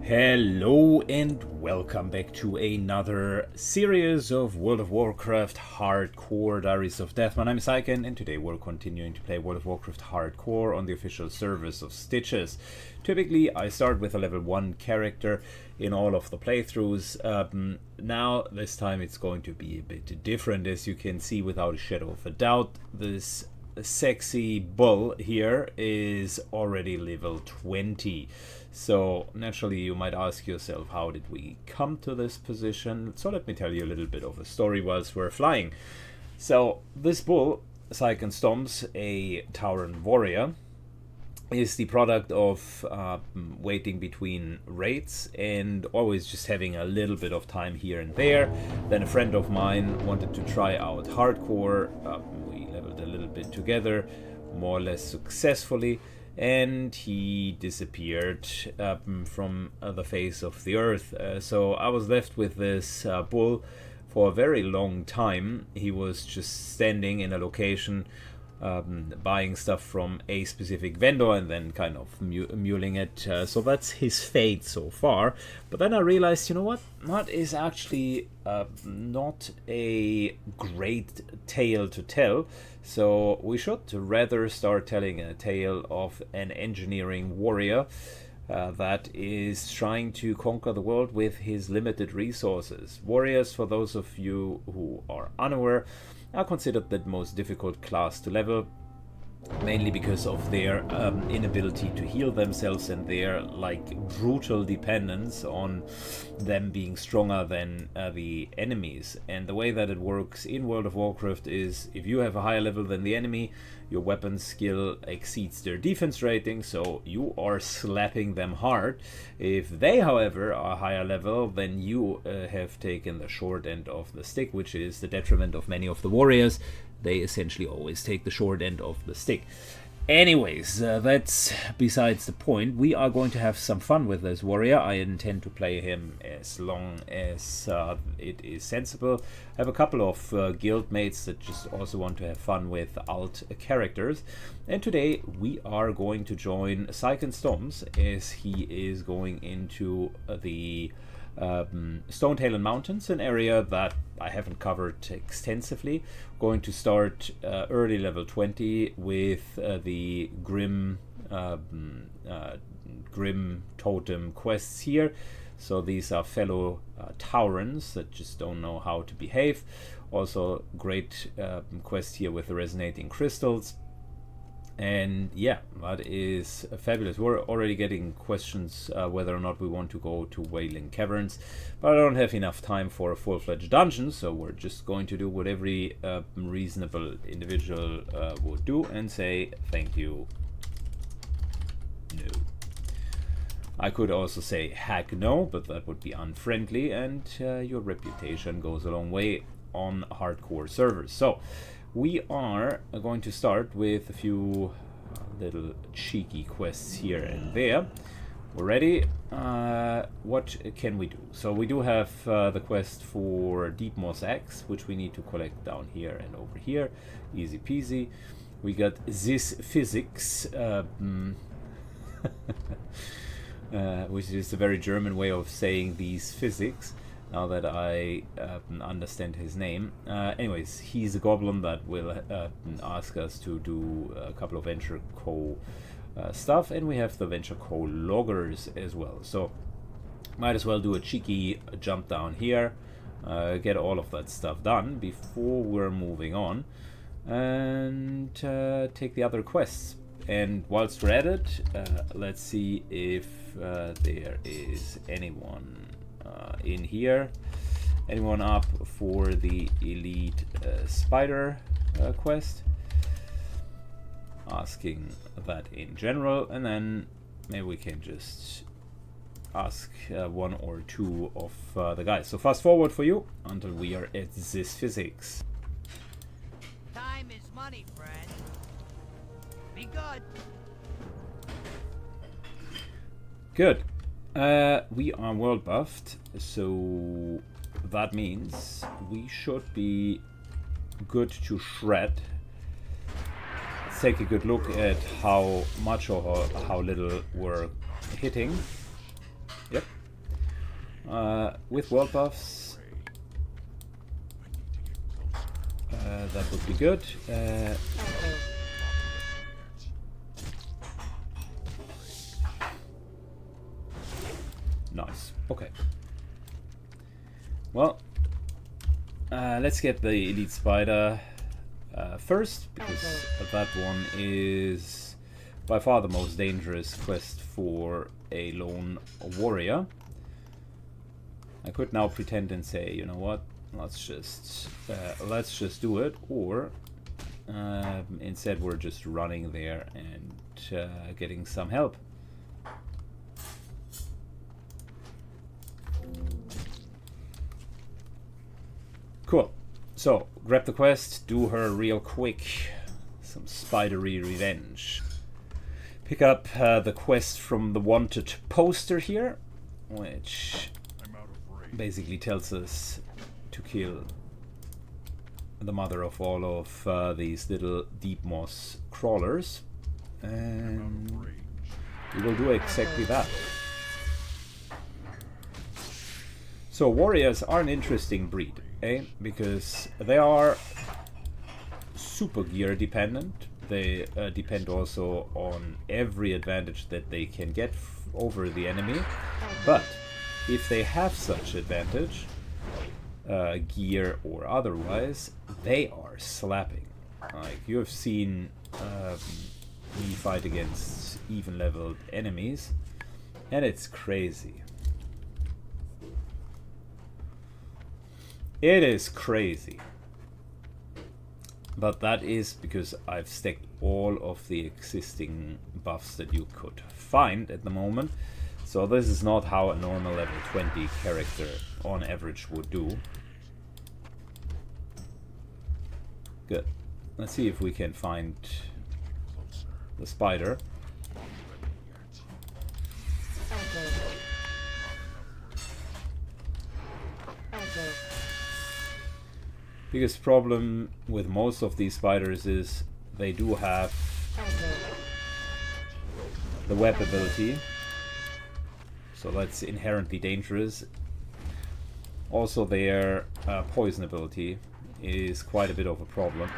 Hello and welcome back to another series of World of Warcraft Hardcore Diaries of Death. My name is Icon and today we're continuing to play World of Warcraft Hardcore on the official service of Stitches. Typically I start with a level 1 character in all of the playthroughs. Now this time it's going to be a bit different, as you can see without a shadow of a doubt. This sexy bull here is already level 20. So naturally you might ask yourself, how did we come to this position? So let me tell you a little bit of a story whilst we're flying. So this bull, Sycan Stomps, a Tauren warrior, is the product of waiting between raids and always just having a little bit of time here and there. Then a friend of mine wanted to try out hardcore. We leveled a little bit together, more or less successfully, and he disappeared from the face of the earth. So I was left with this bull for a very long time. He was just standing in a location, buying stuff from a specific vendor and then kind of muling it. So that's his fate so far. But then I realized, you know what? That is actually not a great tale to tell. So we should rather start telling a tale of an engineering warrior that is trying to conquer the world with his limited resources. Warriors, for those of you who are unaware, are considered the most difficult class to level, mainly because of their inability to heal themselves and their brutal dependence on them being stronger than the enemies. And the way that it works in World of Warcraft is, if you have a higher level than the enemy, your weapon skill exceeds their defense rating, so you are slapping them hard. If they, however, are higher level, then you have taken the short end of the stick, which is the detriment of many of the warriors. They essentially always take the short end of the stick. Anyways, that's besides the point. We are going to have some fun with this warrior. I intend to play him as long as it is sensible. I have a couple of guild mates that just also want to have fun with alt characters. And today we are going to join Sycan Stomps as he is going into the Stonetalon Mountains, an area that I haven't covered extensively. Going to start early level 20 with the Grimtotem quests here. So these are fellow Taurens that just don't know how to behave. Also great quest here with the resonating crystals. And yeah, that is fabulous. We're already getting questions whether or not we want to go to Wailing Caverns, but I don't have enough time for a full-fledged dungeon, so we're just going to do what every reasonable individual would do and say thank you. No. I could also say heck no, but that would be unfriendly, and your reputation goes a long way on hardcore servers. So we are going to start with a few little cheeky quests here and there. We're ready. What can we do? So we do have the quest for Deep Moss Axe, which we need to collect down here and over here. Easy peasy. We got this physics, which is a very German way of saying these physics, now that I understand his name. Anyways, he's a goblin that will ask us to do a couple of Venture Co. Stuff, and we have the Venture Co. loggers as well. So might as well do a cheeky jump down here, get all of that stuff done before we're moving on, and take the other quests. And whilst we're at it, let's see if there is anyone in here. Anyone up for the Elite Spider quest? Asking that in general, and then maybe we can just ask one or two of the guys. So fast forward for you until we are at this physics. Time is money, friend. Be good. Good. We are world buffed, so that means we should be good to shred. Let's take a good look at how much or how little we're hitting. Yep, With world buffs, that would be good. Nice. Okay. Well, let's get the elite spider first, because that one is by far the most dangerous quest for a lone warrior. I could now pretend and say, you know what, let's just do it, or instead we're just running there and getting some help. Cool. So grab the quest, do her real quick, some spidery revenge. Pick up the quest from the wanted poster here, which basically tells us to kill the mother of all of these little deep moss crawlers, and we will do exactly that. So warriors are an interesting breed, because they are super gear dependent. They depend also on every advantage that they can get over the enemy, but if they have such advantage, gear or otherwise, they are slapping. Like, you have seen me fight against even leveled enemies, and it's crazy. It is crazy. But that is because I've stacked all of the existing buffs that you could find at the moment. So this is not how a normal level 20 character on average would do. Good. Let's see if we can find the spider. Biggest problem with most of these spiders is they do have the web ability, so that's inherently dangerous. Also their poison ability is quite a bit of a problem.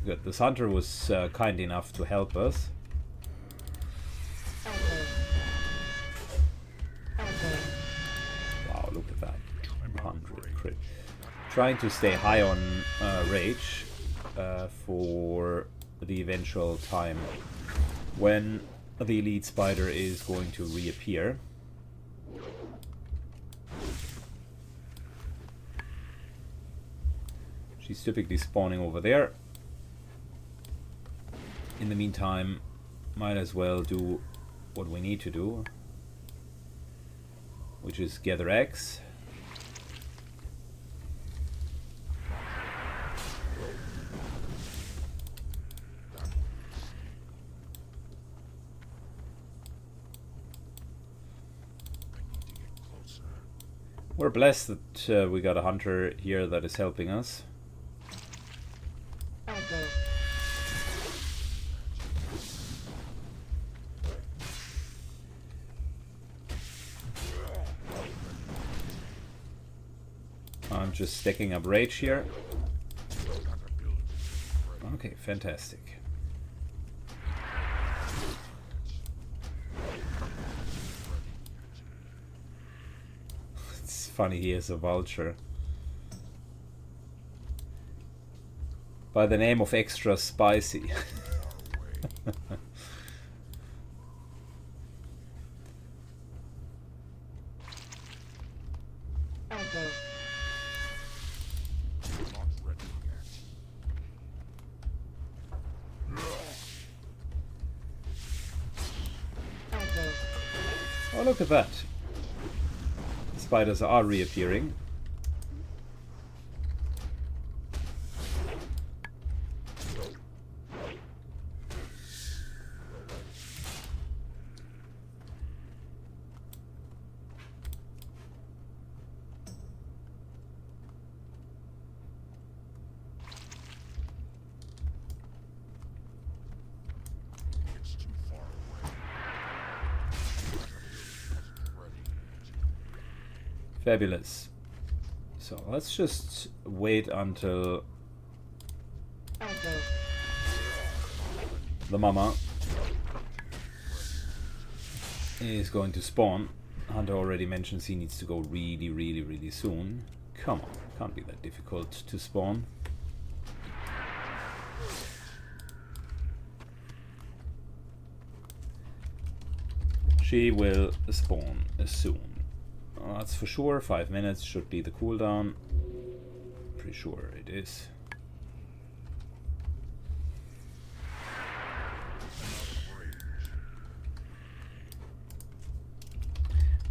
Good, this hunter was kind enough to help us. Wow, look at that, 200 crit. Trying to stay high on rage for the eventual time when the elite spider is going to reappear. She's typically spawning over there. In the meantime, might as well do what we need to do, which is gather eggs. We're blessed that we got a hunter here that is helping us. I'm just stacking up rage here. Okay, fantastic. It's funny, he is a vulture. By the name of Extra Spicy. Oh, look at that. Spiders are reappearing. Fabulous. So let's just wait until the mama is going to spawn. Hunter already mentions he needs to go really soon. Come on, can't be that difficult to spawn. She will spawn soon. That's for sure. 5 minutes should be the cooldown. Pretty sure it is.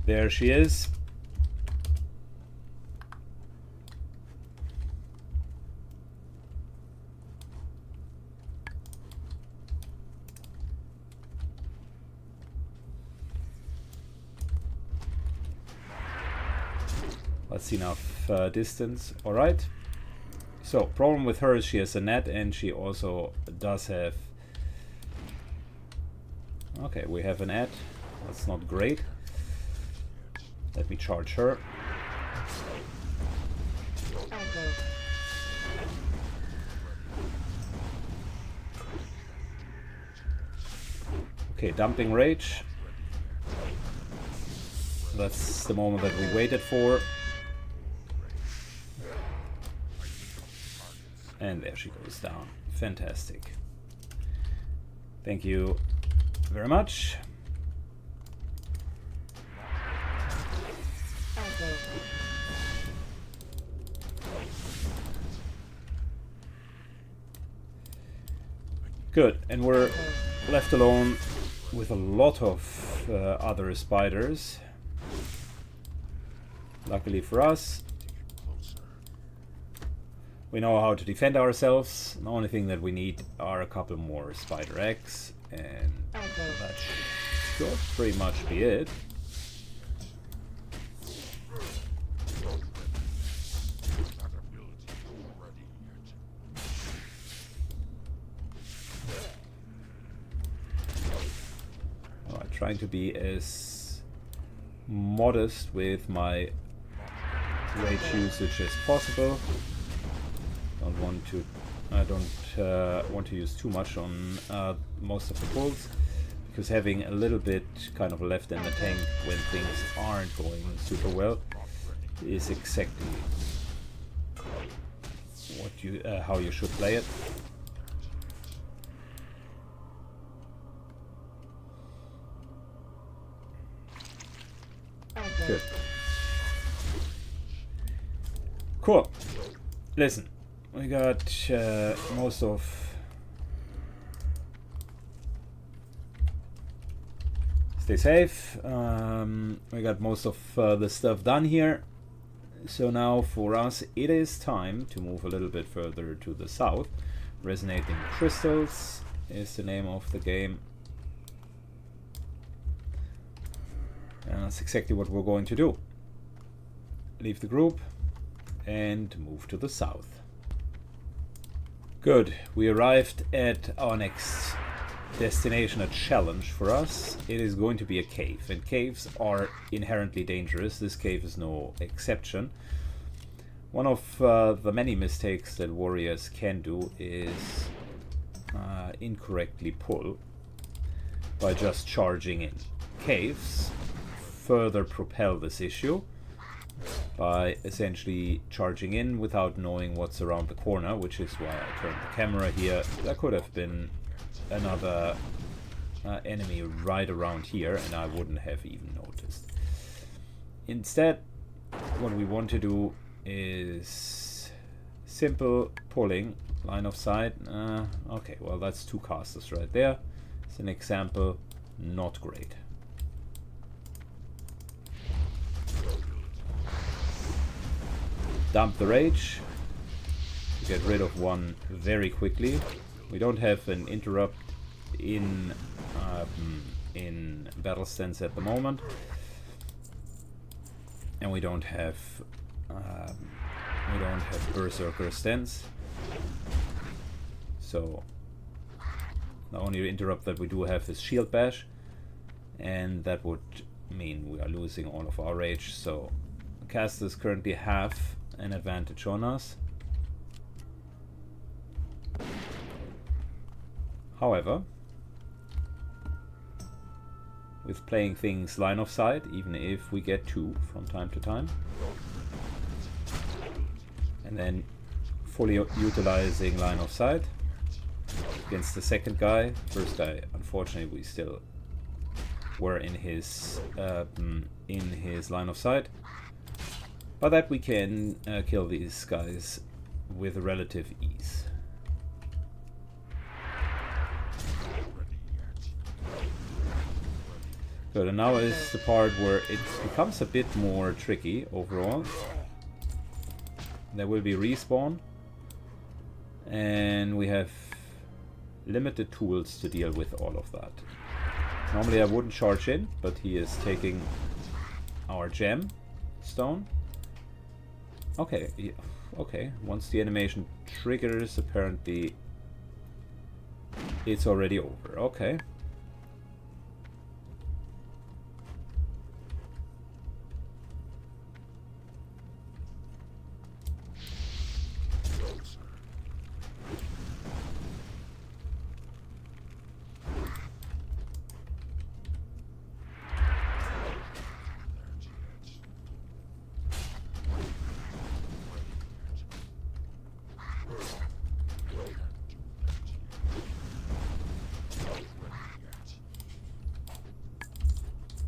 There she is. That's enough distance. Alright. So, problem with her is she has a net and she also does have... Okay, we have an net. That's not great. Let me charge her. Okay, dumping rage. That's the moment that we waited for. And there she goes down. Fantastic. Thank you very much. Good, and we're left alone with a lot of other spiders. Luckily for us, we know how to defend ourselves. The only thing that we need are a couple more spider eggs, and that should pretty much be it. Trying to be as modest with my rage usage as possible. I don't want to use too much on most of the pulls, because having a little bit kind of left in the tank when things aren't going super well is exactly what you how you should play it. Good. Cool. Listen, we got most of... Stay safe. We got most of the stuff done here. So now for us it is time to move a little bit further to the south. Resonating Crystals is the name of the game. And that's exactly what we're going to do. Leave the group and move to the south. Good. We arrived at our next destination, a challenge for us. It is going to be a cave, and caves are inherently dangerous. This cave is no exception. One of the many mistakes that warriors can do is incorrectly pull by just charging in. Caves further propel this issue by essentially charging in without knowing what's around the corner, which is why I turned the camera here. There could have been another enemy right around here and I wouldn't have even noticed. Instead, what we want to do is simple pulling, line of sight. Okay, well that's 2 casters right there. It's an example, not great. Dump the rage to get rid of one very quickly. We don't have an interrupt in battle stance at the moment, and we don't have berserker stance. So the only interrupt that we do have is shield bash, and that would mean we are losing all of our rage. So casters currently have an advantage on us. However, with playing things line of sight, even if we get 2 from time to time, and then fully utilizing line of sight against the second guy. First guy, unfortunately, we still were in his line of sight, but that we can kill these guys with relative ease. Good, and now is the part where it becomes a bit more tricky overall. There will be respawn, and we have limited tools to deal with all of that. Normally I wouldn't charge in, but he is taking our gem stone. Okay, yeah, okay. Once the animation triggers, apparently it's already over. Okay.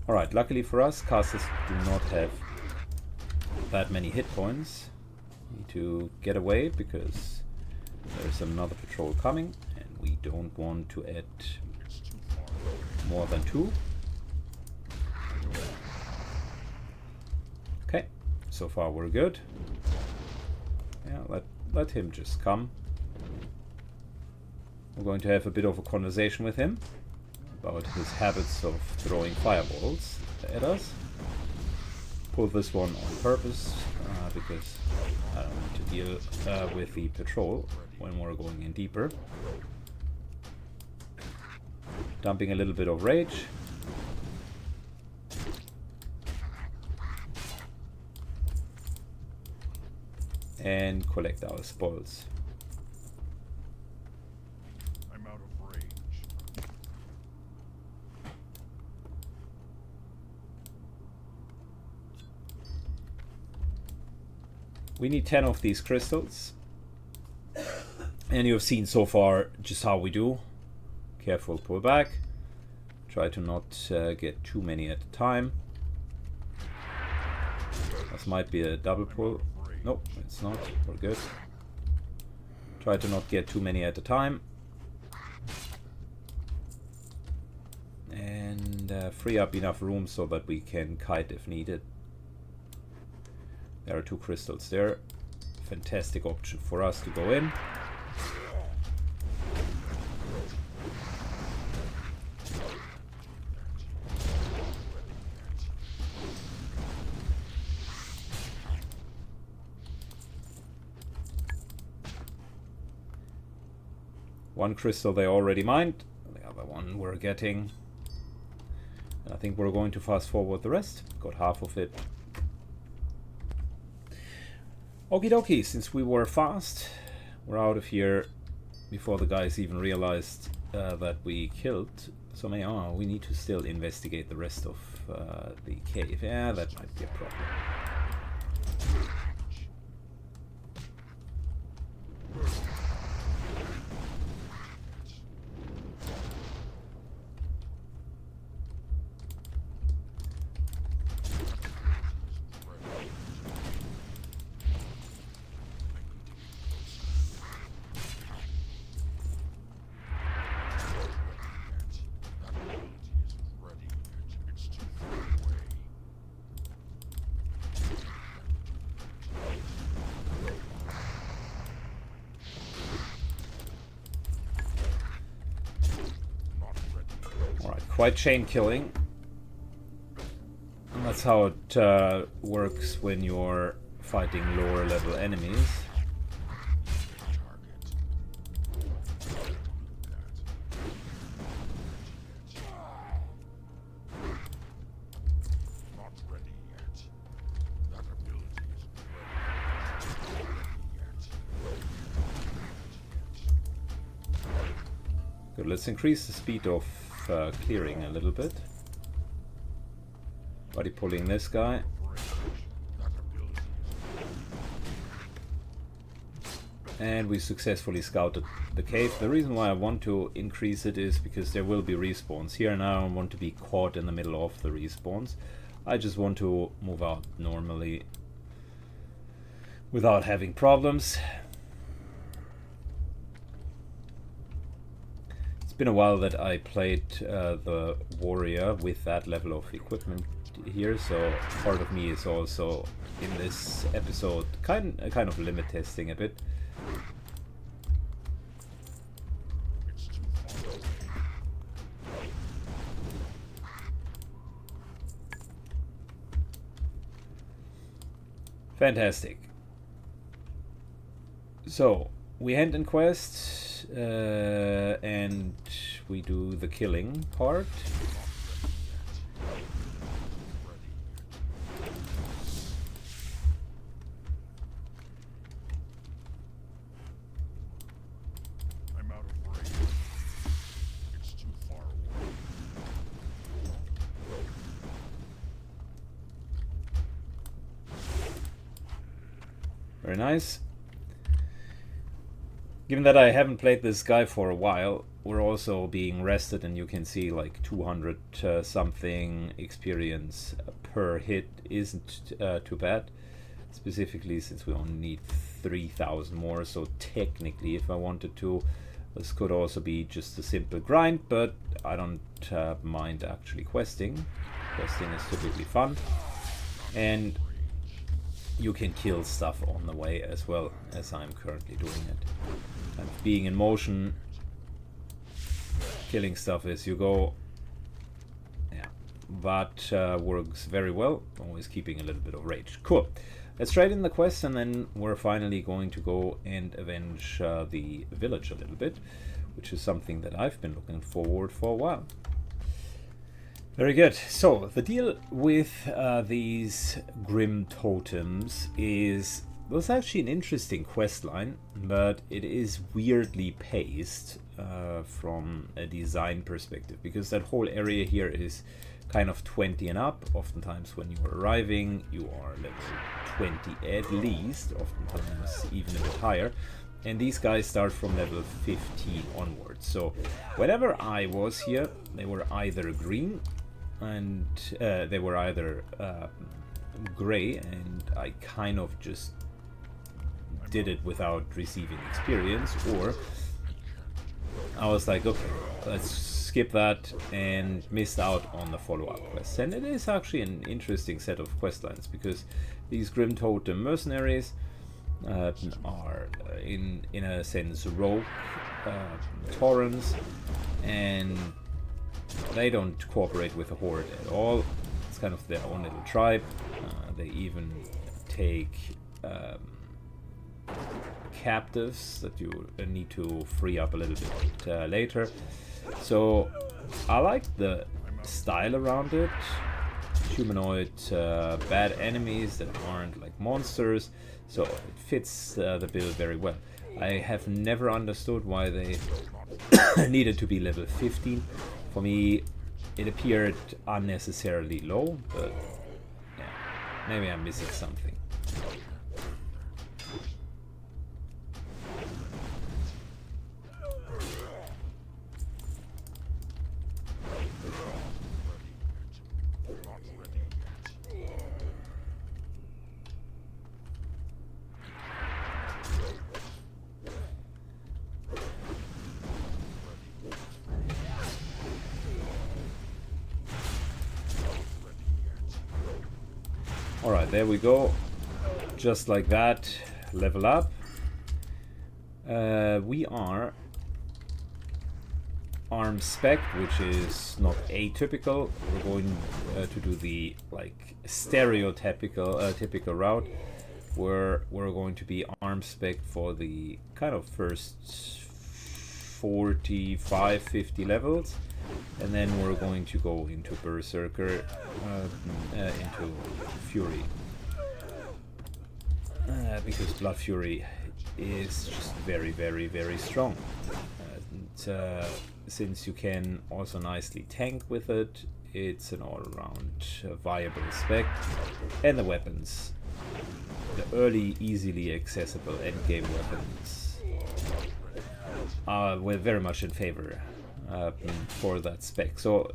Alright, luckily for us, casters do not have that many hit points. Need to get away because there's another patrol coming and we don't want to add more than 2. Okay, so far we're good. Yeah, let him just come. We're going to have a bit of a conversation with him about his habits of throwing fireballs at us. Pull this one on purpose because I don't want to deal with the patrol when we're going in deeper. Dumping a little bit of rage. And collect our spoils. We need 10 of these crystals, and you have seen so far just how we do. Careful pull back, try to not get too many at a time. This might be a double pull. Nope, it's not, we're good. Try to not get too many at a time. And free up enough room so that we can kite if needed. There are 2 crystals there. Fantastic option for us to go in. One crystal they already mined. The other one we're getting. I think we're going to fast forward the rest. Got half of it. Okie dokie, since we were fast, we're out of here before the guys even realized that we killed so many. Oh, we need to still investigate the rest of the cave. Yeah, that might be a problem. Quite chain killing. And that's how it works when you're fighting lower level enemies. Good, let's increase the speed of clearing a little bit. Body pulling this guy. And we successfully scouted the cave. The reason why I want to increase it is because there will be respawns here, and I don't want to be caught in the middle of the respawns. I just want to move out normally without having problems. It's been a while that I played the Warrior with that level of equipment here, so part of me is also in this episode kind of limit testing a bit. Fantastic. So we end in quest and we do the killing part. I'm out of range. It's too far away. Very nice. Given that I haven't played this guy for a while, we're also being rested, and you can see like 200 something experience per hit isn't too bad. Specifically since we only need 3,000 more, so technically if I wanted to, this could also be just a simple grind, but I don't mind actually questing. Questing is typically fun. And you can kill stuff on the way as well, as I'm currently doing it. And being in motion, killing stuff as you go. Yeah, that works very well. Always keeping a little bit of rage. Cool. Let's trade in the quest, and then we're finally going to go and avenge the village a little bit, which is something that I've been looking forward for a while. Very good. So the deal with these Grimtotems is, well, it's actually an interesting quest line, but it is weirdly paced from a design perspective, because that whole area here is kind of 20 and up. Oftentimes when you are arriving, you are level 20 at least, oftentimes even a bit higher. And these guys start from level 15 onwards. So whenever I was here, they were either green and they were either gray, and I kind of just did it without receiving experience, or I was like, okay, let's skip that, and missed out on the follow-up quest. And it is actually an interesting set of quest lines, because these Grimtotem mercenaries are in a sense rogue Taurens, and they don't cooperate with the Horde at all. It's kind of their own little tribe. They even take captives that you need to free up a little bit later. So I like the style around it. Humanoid bad enemies that aren't like monsters, so it fits the build very well. I have never understood why they needed to be level 15. For me, it appeared unnecessarily low, but yeah, maybe I'm missing something. Alright, there we go. Just like that, level up. We are arm spec, which is not atypical. We're going to do the like stereotypical typical route, where we're going to be arm spec for the kind of first 45-50 levels, and then we're going to go into Berserker, into Fury, because Blood Fury is just very, very, very strong. And, since you can also nicely tank with it, it's an all-around viable spec. And the weapons. The early, easily accessible endgame weapons were very much in favor for that spec. So,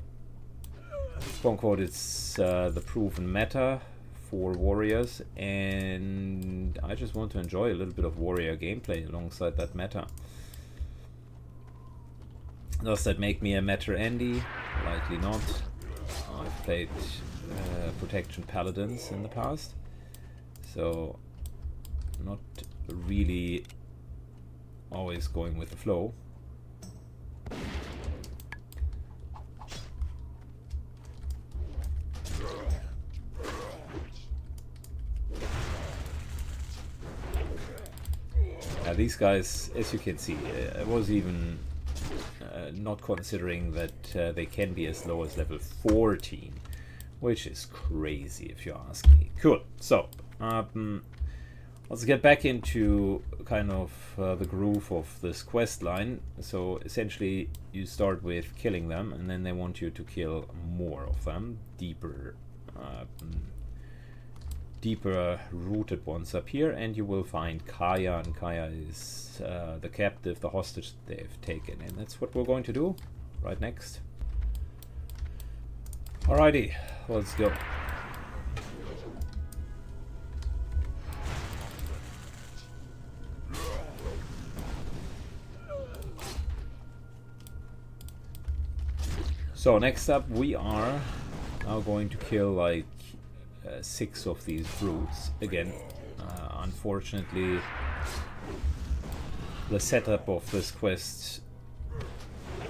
quote unquote, it's the proven meta for warriors, and I just want to enjoy a little bit of warrior gameplay alongside that meta. Does that make me a meta Andy? Likely not. I've played protection paladins in the past, so not really always going with the flow. These guys, as you can see, I was even not considering that they can be as low as level 14, which is crazy if you ask me. Cool. So let's get back into kind of the groove of this quest line. So essentially you start with killing them, and then they want you to kill more of them, deeper rooted ones up here, and you will find Kaya, and Kaya is the captive, the hostage they've taken, and that's what we're going to do right next. Alrighty, let's go. So next up we are now going to kill like 6 of these brutes. Again, unfortunately, the setup of this quest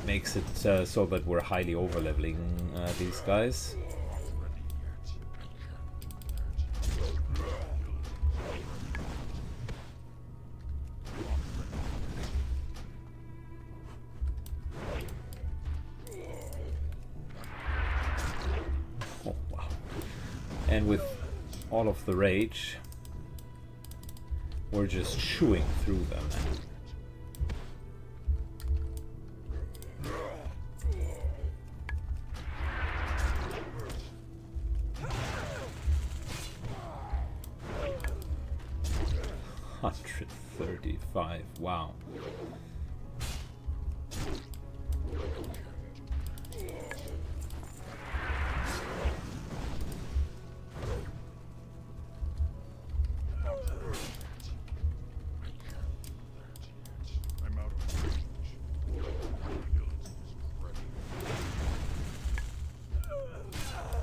makes it so that we're highly overleveling these guys. And with all of the rage, we're just chewing through them. 135, wow.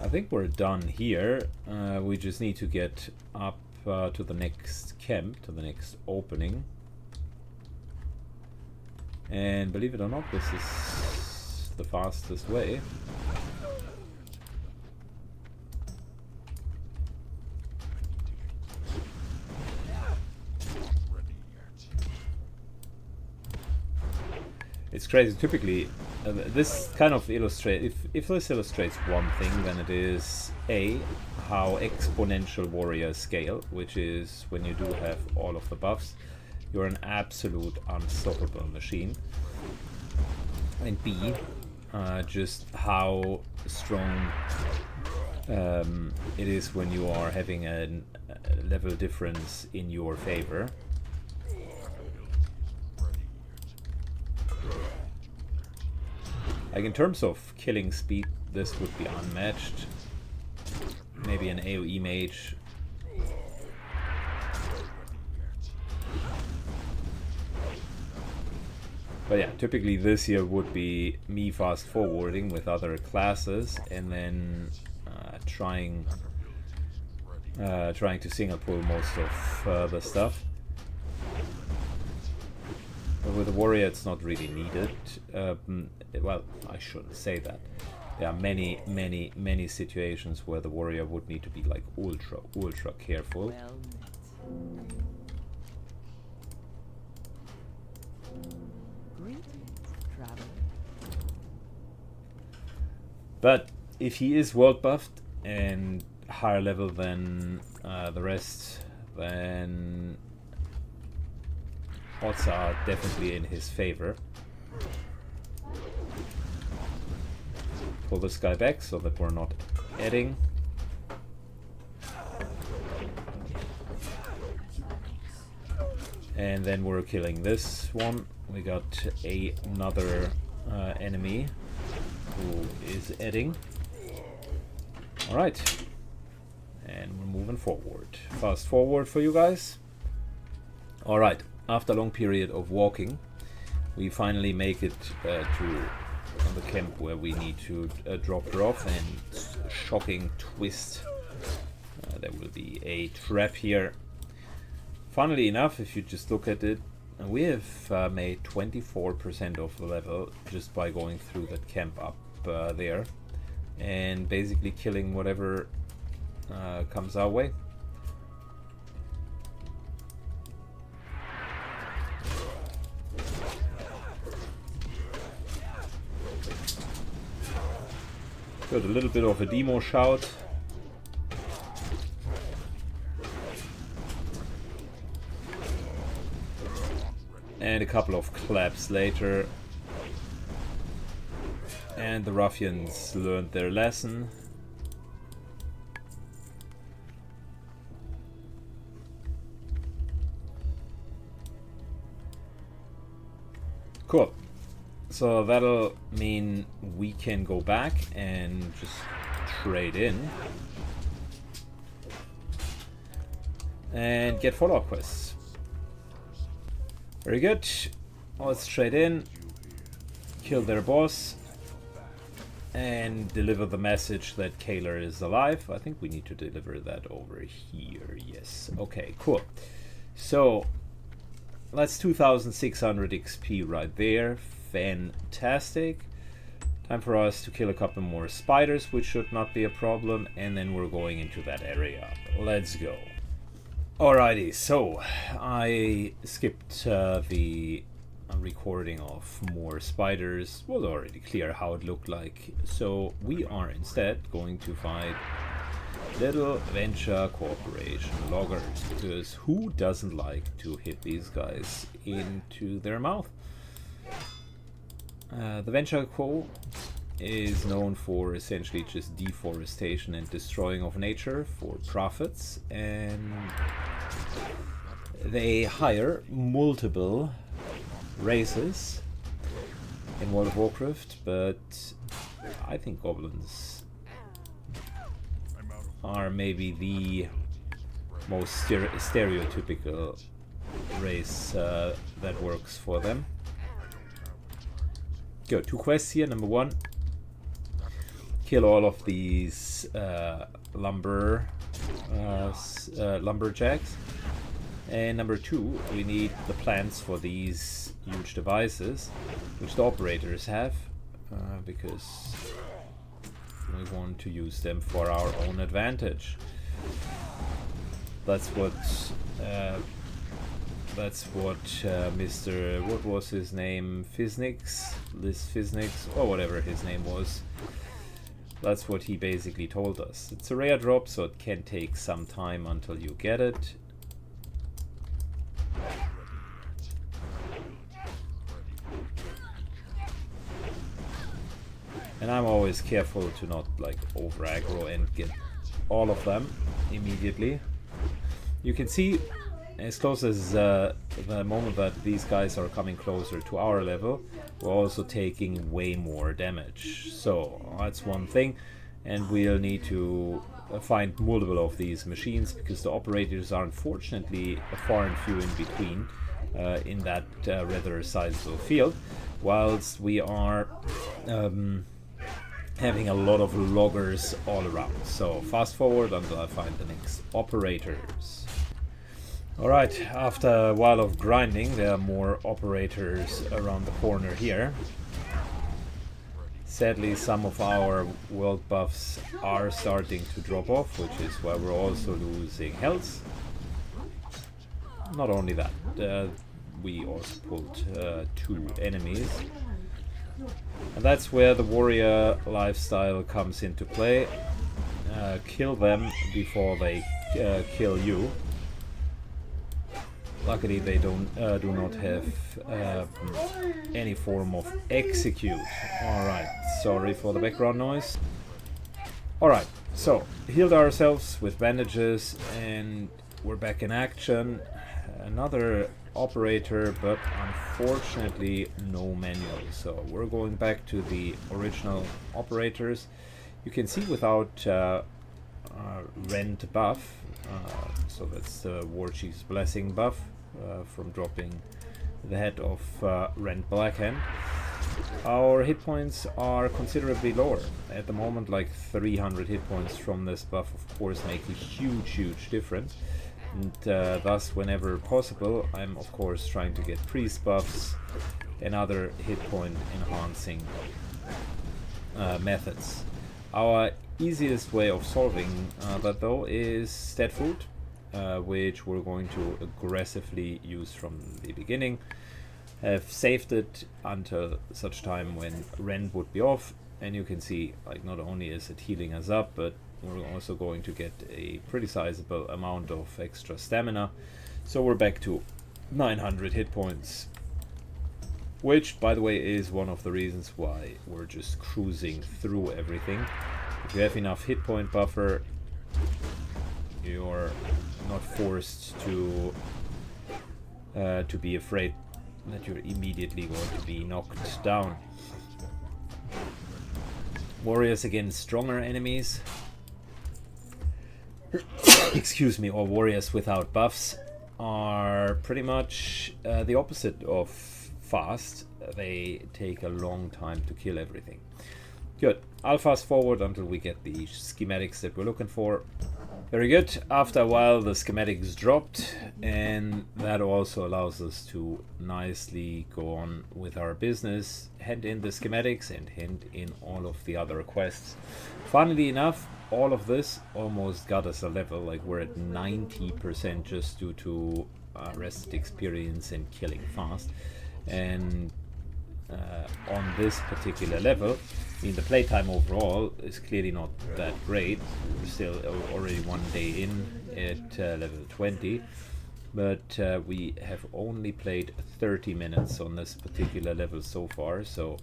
I think we're done here. We just need to get up to the next camp, to the next opening. And believe it or not, this is the fastest way. It's crazy. Typically, this kind of illustrates, if this illustrates one thing, then it is A, how exponential warriors scale, which is when you do have all of the buffs, you're an absolute unstoppable machine. And B, just how strong it is when you are having a level difference in your favor. Like in terms of killing speed, this would be unmatched. Maybe an AoE mage. But yeah, typically this here would be me fast forwarding with other classes and then trying to single pull most of the stuff. But with a warrior, it's not really needed. Well, I shouldn't say that. There are many situations where the warrior would need to be like ultra careful. But if he is world buffed and higher level than the rest, then odds are definitely in his favor. pull this guy back so that we're not adding. And then we're killing this one. We got another enemy who is adding. Alright. And we're moving forward. Fast forward for you guys. Alright, after a long period of walking, we finally make it to the camp where we need to drop her off, and shocking twist. There will be a trap here. Funnily enough, if you just look at it, we have made 24% of the level just by going through that camp up there and basically killing whatever comes our way. Got a little bit of a demo shout. And a couple of claps later, and the ruffians learned their lesson. Cool. So that'll mean we can go back and just trade in and get follow-up quests. Very good. Let's trade in, kill their boss, and deliver the message that Kaler is alive. I think we need to deliver that over here. Yes. Okay, cool. So that's 2600 XP right there. Fantastic. Time for us to kill a couple more spiders, which should not be a problem, and then we're going into that area. Let's go. Alrighty, so I skipped the recording of more spiders. Was already clear how it looked like. So we are instead going to fight Little Venture Corporation loggers, because who doesn't like to hit these guys into their mouth? The Venture Co is known for essentially just deforestation and destroying of nature for profits, and they hire multiple races in World of Warcraft, but I think goblins are maybe the most stereotypical race that works for them. Go, 2 quests here. Number 1, kill all of these lumberjacks. And number 2, we need the plans for these huge devices, which the operators have, because we want to use them for our own advantage. That's what Mr. what was his name? Liz Fiznix, or whatever his name was. That's what he basically told us. It's a rare drop, so it can take some time until you get it. And I'm always careful to not like over aggro and get all of them immediately. You can see as close as the moment that these guys are coming closer to our level, we're also taking way more damage. So that's one thing, and we'll need to find multiple of these machines, because the operators are unfortunately far and few in between in that rather sizable field, whilst we are having a lot of loggers all around. So fast forward until I find the next operators. Alright, after a while of grinding, there are more operators around the corner here. Sadly, some of our world buffs are starting to drop off, which is why we're also losing health. Not only that, we also pulled 2 enemies. And that's where the warrior lifestyle comes into play. Kill them before they kill you. Luckily they do not have any form of execute. Alright, sorry for the background noise. Alright, so healed ourselves with bandages and we're back in action. Another operator, but unfortunately no manual. So we're going back to the original operators. You can see without rend buff, so that's the War Chief's Blessing buff from dropping the head of Rend Blackhand. Our hit points are considerably lower. At the moment, like 300 hit points from this buff, of course, make a huge difference. And thus, whenever possible, I'm of course trying to get priest buffs and other hit point enhancing methods. Our easiest way of solving that though is stat food, which we're going to aggressively use from the beginning. Have saved it until such time when Rend would be off, and you can see like not only is it healing us up, but we're also going to get a pretty sizable amount of extra stamina. So we're back to 900 hit points, which by the way is one of the reasons why we're just cruising through everything. If you have enough hit point buffer, you're not forced to be afraid that you're immediately going to be knocked down. Warriors against stronger enemies, excuse me, or warriors without buffs are pretty much the opposite of fast. They take a long time to kill everything. Good. I'll fast forward until we get the schematics that we're looking for. Very good. After a while the schematics dropped, and that also allows us to nicely go on with our business, hand in the schematics and hand in all of the other quests. Funnily enough, all of this almost got us a level, like we're at 90% just due to rested experience and killing fast. And on this particular level, I mean, the playtime overall is clearly not that great. We're still already one day in at level 20, but we have only played 30 minutes on this particular level so far, so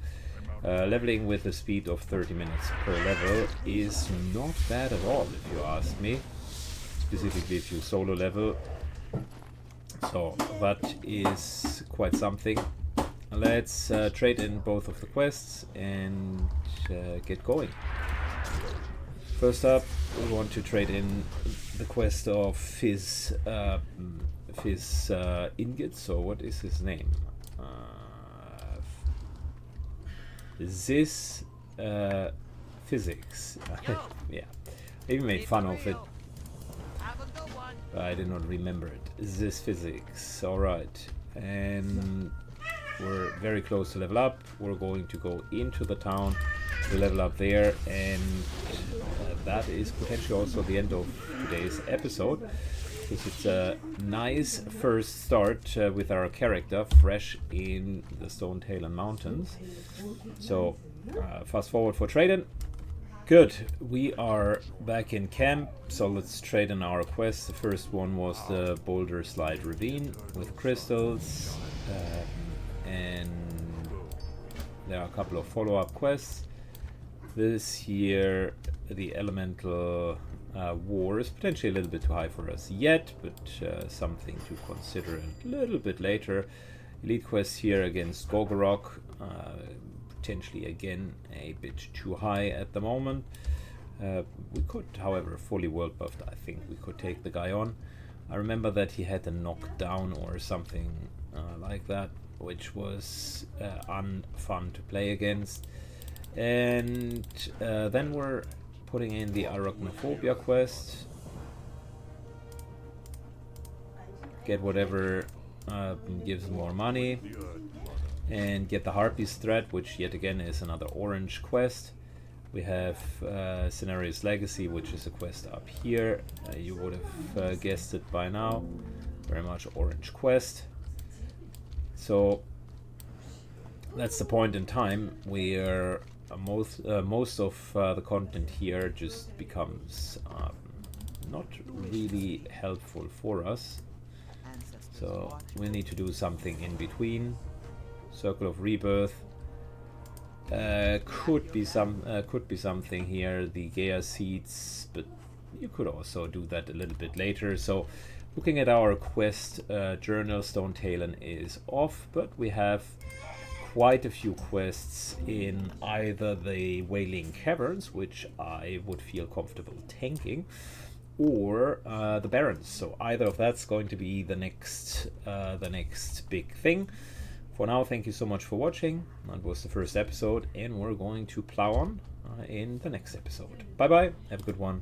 leveling with a speed of 30 minutes per level is not bad at all, if you ask me, specifically if you solo level. So that is quite something. Let's trade in both of the quests and get going. First up, we want to trade in the quest of his ingots. So what is his name? This physics. Yeah, I even made fun of it. I did not remember it. This physics. All right, and we're very close to level up. We're going to go into the town to level up there, and that is potentially also the end of today's episode, because it's a nice first start with our character fresh in the Stonetalon Mountains. So fast forward for trading. Good, we are back in camp, so let's trade in our quests. The first one was the Boulderslide Ravine with crystals. And there are a couple of follow-up quests. This here, the elemental war, is potentially a little bit too high for us yet, but something to consider a little bit later. Elite quest here against Gogorok, potentially again a bit too high at the moment. We could, however, fully world buffed, I think we could take the guy on. I remember that he had a knockdown or something like that, which was unfun to play against. And then we're putting in the Arachnophobia quest. Get whatever gives more money, and get the Harpy's Threat, which yet again is another orange quest. We have Scenarios Legacy, which is a quest up here. You would have guessed it by now. Very much orange quest. So that's the point in time where most of the content here just becomes not really helpful for us. So we'll need to do something in between. Circle of Rebirth. Could be something here. The Gaia Seeds, but you could also do that a little bit later. So looking at our quest journal, Stonetalon is off, but we have quite a few quests in either the Wailing Caverns, which I would feel comfortable tanking, or the Barrens. So either of that's going to be the next big thing. For now, thank you so much for watching. That was the first episode, and we're going to plow on in the next episode. Bye bye, have a good one.